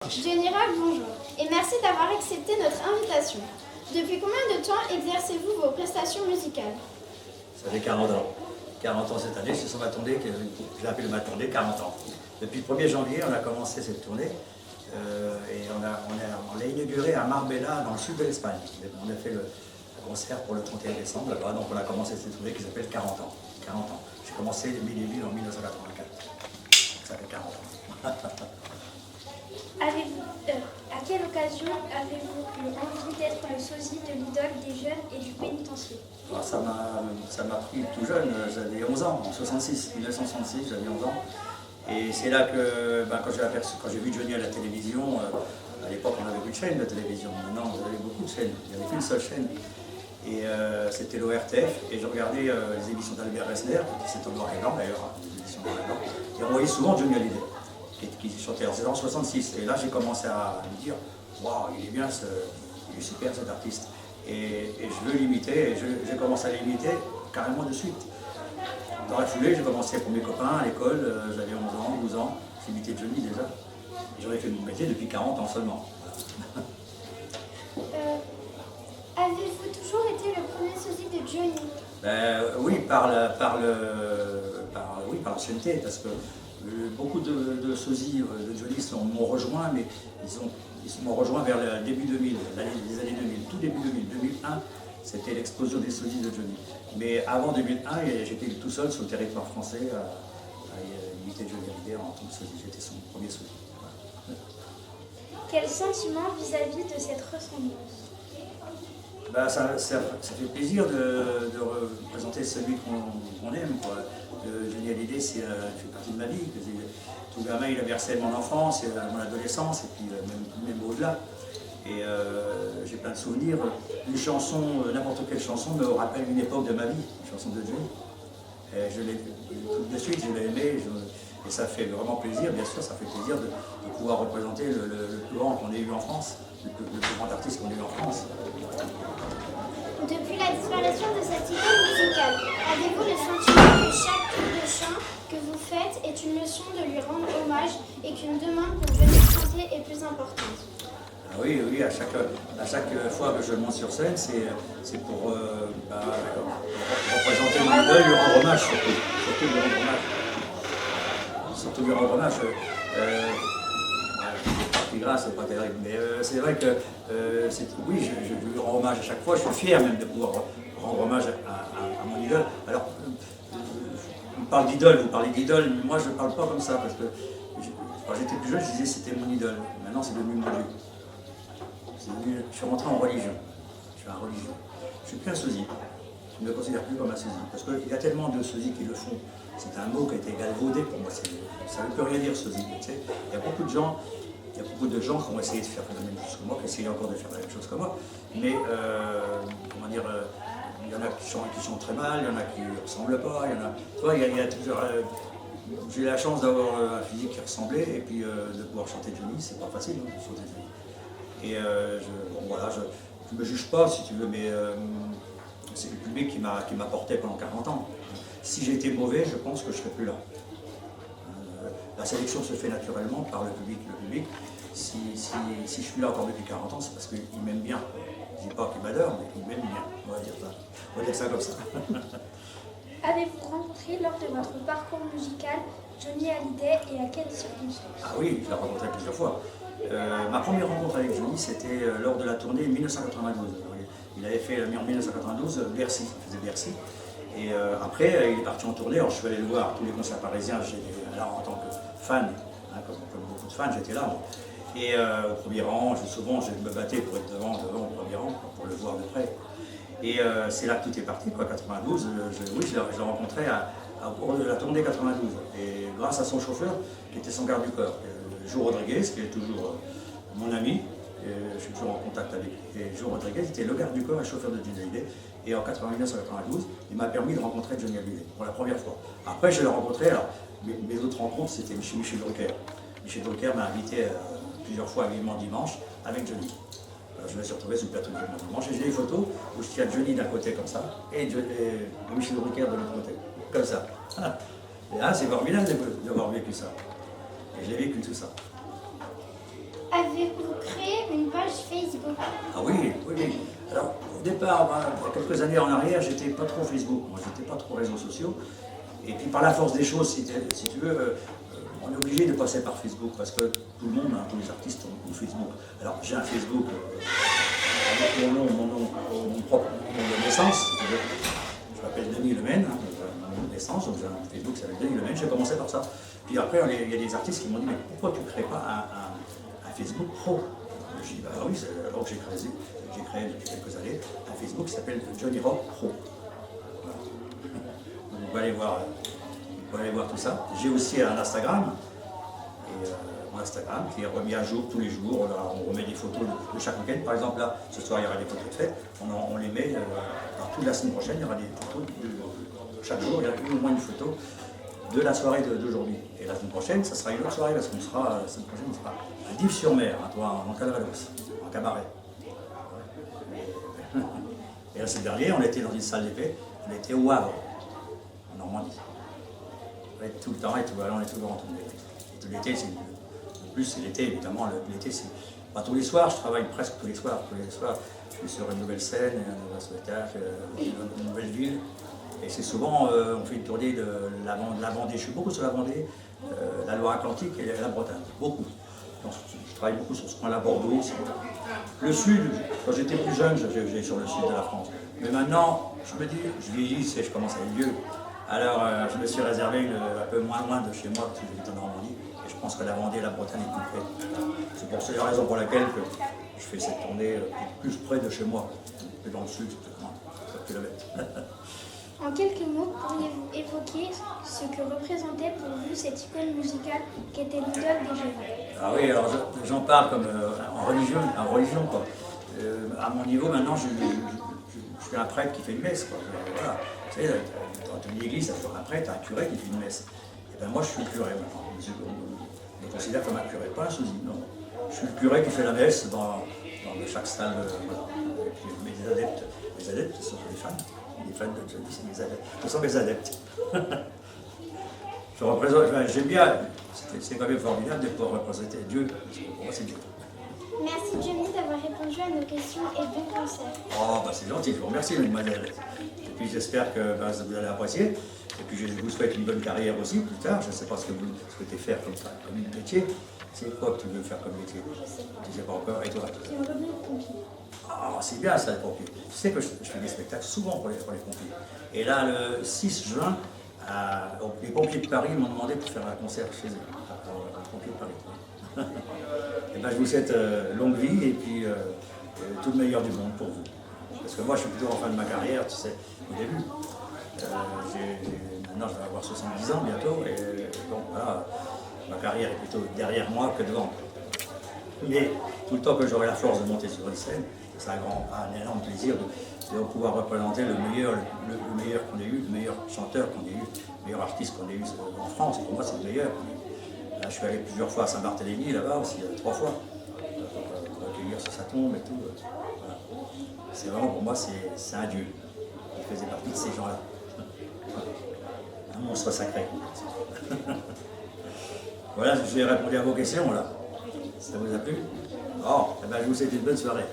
Johnny Rock, bonjour, et merci d'avoir accepté notre invitation. Depuis combien de temps exercez-vous vos prestations musicales? Ça fait 40 ans. 40 ans cette année, c'est sur ma tournée, que j'ai appelé ma tournée 40 ans. Depuis le 1er janvier, on a commencé cette tournée et on l'a inaugurée à Marbella, dans le sud de l'Espagne. On a fait le concert pour le 31 décembre là-bas, donc on a commencé cette tournée qui s'appelle 40 ans. 40 ans. J'ai commencé les Mille en 1984. Ça fait 40 ans. À quelle occasion avez-vous eu envie d'être le sosie de l'idole des jeunes et du pénitencier? Alors ça m'a pris tout jeune, j'avais 11 ans, en 1966, j'avais 11 ans. Et c'est là que, quand j'ai vu Johnny à la télévision, à l'époque on n'avait plus de chaîne de télévision, maintenant vous avez beaucoup de chaînes, il n'y avait qu'une seule chaîne. Et c'était l'ORTF, et je regardais les émissions d'Albert Resner, c'était en noir et blanc d'ailleurs, les émissions noir et blanc, et on voyait souvent Johnny Hallyday, qui chantait, alors c'était en 66, et là j'ai commencé à me dire, waouh, il est bien, il est super cet artiste. Et je veux l'imiter, et j'ai commencé à l'imiter carrément de suite. Dans la foulée, j'ai commencé pour mes copains à l'école, j'avais 11 ans, 12 ans, j'imitais Johnny déjà. J'en ai fait mon métier depuis 40 ans seulement. Avez-vous toujours été le premier sosie de Johnny? Oui, par l'ancienneté, parce que beaucoup de sosies de Johnny m'ont rejoint, mais ils m'ont rejoint vers le début 2000, les années 2000, tout début 2000, 2001. C'était l'explosion des sosies de Johnny. Mais avant 2001, j'étais tout seul sur le territoire français à imiter Johnny Hallyday en tant que sosie. J'étais son premier sosie. Voilà. Quel sentiment vis-à-vis de cette ressemblance? Ça fait plaisir de représenter celui qu'on aime. Quoi. Johnny Hallyday, fait partie de ma vie. Tout gamin, il a bercé mon enfance, mon adolescence, et puis même au-delà. Et j'ai plein de souvenirs. Une chanson, n'importe quelle chanson me rappelle une époque de ma vie, une chanson de Johnny. Tout de suite, je l'ai aimé, et ça fait vraiment plaisir, bien sûr, ça fait plaisir de pouvoir représenter le plus grand qu'on ait eu en France, le plus grand artiste qu'on ait eu en France. Depuis la disparition de cette icône musicale, avez-vous le sentiment que chaque tour de chant que vous faites est une leçon de lui rendre hommage et qu'une demande pour venir chanter est plus importante? Oui, à chaque fois que je monte sur scène, c'est pour représenter mon idole, lui rendre hommage, surtout lui rendre hommage. Surtout lui rendre hommage. Grâce, c'est pas terrible, mais c'est vrai que oui, je lui rends hommage à chaque fois, je suis fier même de pouvoir rendre hommage à mon idole. Alors, on parle d'idole, vous parlez d'idole, mais moi je ne parle pas comme ça, parce que quand j'étais plus jeune, je disais c'était mon idole, maintenant c'est devenu mon Dieu. Je suis rentré en religion, je suis un religieux. Je suis plus un sosie, je ne me considère plus comme un sosie, parce qu'il y a tellement de sosies qui le font. C'est un mot qui a été galvaudé pour moi, ça ne veut plus rien dire sosie. Tu sais. Il y a beaucoup de gens qui ont essayé de faire la même chose que moi, qui essayent encore de faire la même chose que moi, mais comment dire, il y en a qui chantent très mal, il y en a qui ne ressemblent pas, il y a toujours... j'ai eu la chance d'avoir un physique qui ressemblait, et puis de pouvoir chanter Johnny, c'est pas facile de chanter Johnny. Et je ne me juge pas, si tu veux, mais c'est le public qui m'a porté pendant 40 ans. Si j'ai été mauvais, je pense que je ne serais plus là. La sélection se fait naturellement par le public. Si je suis là encore depuis 40 ans, c'est parce qu'il m'aime bien. Je ne dis pas qu'il m'adore, mais qu'il m'aime bien. On va dire ça comme ça. Avez-vous rencontré lors de votre parcours musical Johnny Hallyday et à quelles circonstances? Ah oui, je l'ai rencontré plusieurs fois. Ma première rencontre avec Johnny, c'était lors de la tournée 1992. Il avait fait en 1992 Bercy, il faisait Bercy. Et après, il est parti en tournée. Alors je suis allé le voir tous les concerts parisiens. J'étais là en tant que fan, comme beaucoup de fans, j'étais là. Et au premier rang, souvent je me battais pour être devant au premier rang, pour le voir de près. Et c'est là que tout est parti, quoi, 92. Je l'ai rencontré au cours de la tournée 92. Et grâce à son chauffeur, qui était son garde du corps, Joe Rodriguez, qui est toujours mon ami. Je suis toujours en contact avec lui. Et Joe Rodriguez était le garde du corps et chauffeur de Johnny Hallyday. Et en 1992, il m'a permis de rencontrer Johnny Hallyday pour la première fois. Après, je l'ai rencontré, alors mes autres rencontres, c'était chez Michel Drucker. Michel Drucker m'a invité plusieurs fois à Vivement Dimanche avec Johnny. Alors, je me suis retrouvé sur le plateau de Vivement Dimanche et j'ai des photos où je tiens Johnny d'un côté comme ça et Michel Drucker de l'autre côté, comme ça. Et là, c'est formidable d'avoir vécu ça. Et je l'ai vécu tout ça. avez-vous créé une page Facebook? Ah oui, oui, oui. Alors, au départ, il y a quelques années en arrière, j'étais pas trop Facebook, moi, j'étais pas trop réseaux sociaux. Et puis, par la force des choses, si tu veux, on est obligé de passer par Facebook parce que tout le monde, tous les artistes ont Facebook. Alors, j'ai un Facebook, mon propre nom de naissance, je m'appelle Denis Lemaine, mon nom de naissance, donc j'ai un Facebook qui s'appelle Denis Lemaine, j'ai commencé par ça. Puis après, il y a des artistes qui m'ont dit, mais pourquoi tu ne crées pas un Facebook pro? J'ai dit, bah oui, c'est alors que j'ai créé depuis quelques années un Facebook qui s'appelle Johnny Rock Pro. Voilà. Donc, vous pouvez aller voir tout ça. J'ai aussi un Instagram, et mon Instagram qui est remis à jour tous les jours. Là, on remet des photos de chaque week-end. Par exemple, là, ce soir, il y aura des photos de fête. On les met toute la semaine prochaine. Il y aura des photos chaque jour. Il y aura au moins une photo de la soirée d'aujourd'hui. Et la semaine prochaine, ça sera une autre soirée parce qu'on sera, la semaine prochaine, on sera à Dives-sur-Mer, en Calvados, en cabaret. Et la semaine dernière, on était dans une salle d'épée, on était au Havre, en Normandie. On est tout le temps, et tout, alors on est toujours en tournée. Et tout l'été, en plus c'est l'été, évidemment, l'été c'est pas tous les soirs, je travaille presque tous les soirs. Je suis sur une nouvelle scène, un nouveau spectacle, une nouvelle ville. Et c'est souvent, on fait une tournée de la Vendée, je suis beaucoup sur la Vendée, la Loire-Atlantique et la Bretagne, beaucoup. Donc, je travaille beaucoup sur ce coin-là, Bordeaux aussi. Le sud, quand j'étais plus jeune, j'allais sur le sud de la France. Mais maintenant, je me dis, je vieillis et je commence à être vieux. Alors, je me suis réservé un peu moins loin de chez moi, parce que j'habite en Normandie. Et je pense que la Vendée et la Bretagne est plus près. C'est pour cette raison pour laquelle que je fais cette tournée plus près de chez moi. Que dans le sud, c'est peut-être moins, 7 km. En quelques mots, pourriez-vous évoquer ce que représentait pour vous cette icône musicale qui était l'idole des jeunes? Ah oui, alors j'en parle comme en religion quoi. À mon niveau maintenant, je suis un prêtre qui fait une messe quoi. Voilà. Vous savez, dans une église, ça fait un prêtre, un curé qui fait une messe. Et ben moi je suis le curé maintenant. Je me considère comme un curé, pas un sosie, non. Je suis le curé qui fait la messe dans chaque salle. Voilà. Et puis les adeptes, ce sont les fans. Les fans de Johnny, c'est mes adeptes. Ce sont mes adeptes. Je représente, j'aime bien, c'est quand même formidable de pouvoir représenter Dieu, parce que pour moi c'est Dieu. Merci Johnny d'avoir répondu à nos questions et bon concert. Oh, bah c'est gentil, je vous remercie, mademoiselle. Et puis j'espère que vous allez apprécier. Et puis je vous souhaite une bonne carrière aussi plus tard. Je ne sais pas ce que vous souhaitez faire comme métier. C'est quoi que tu veux faire comme métier? Je ne sais pas. Tu ne sais pas encore. Et toi? J'aimerais bien être pompier. Ah, c'est bien ça, les pompiers. Tu sais que je fais des spectacles souvent pour les pompiers. Et là, le 6 juin, les pompiers de Paris m'ont demandé de faire un concert chez eux. Les pompiers de Paris. Et ben, je vous souhaite longue vie et puis tout le meilleur du monde pour vous. Parce que moi, je suis plutôt en fin de ma carrière, tu sais, au début. Maintenant, je vais avoir 70 ans bientôt. Et donc, voilà, ma carrière est plutôt derrière moi que devant. Mais tout le temps que j'aurai la force de monter sur une scène, c'est un énorme plaisir de pouvoir représenter le meilleur qu'on ait eu, le meilleur chanteur qu'on ait eu, le meilleur artiste qu'on ait eu en France. Pour moi, c'est le meilleur. Là, je suis allé plusieurs fois à Saint-Barthélemy, là-bas aussi, 3 fois, pour accueillir sur sa tombe et tout. Voilà. C'est vraiment, pour moi, c'est un dieu. Il faisait partie de ces gens-là. Un monstre sacré. Voilà, j'ai répondu à vos questions, là. Ça vous a plu? Oh, eh ben, je vous souhaite une bonne soirée.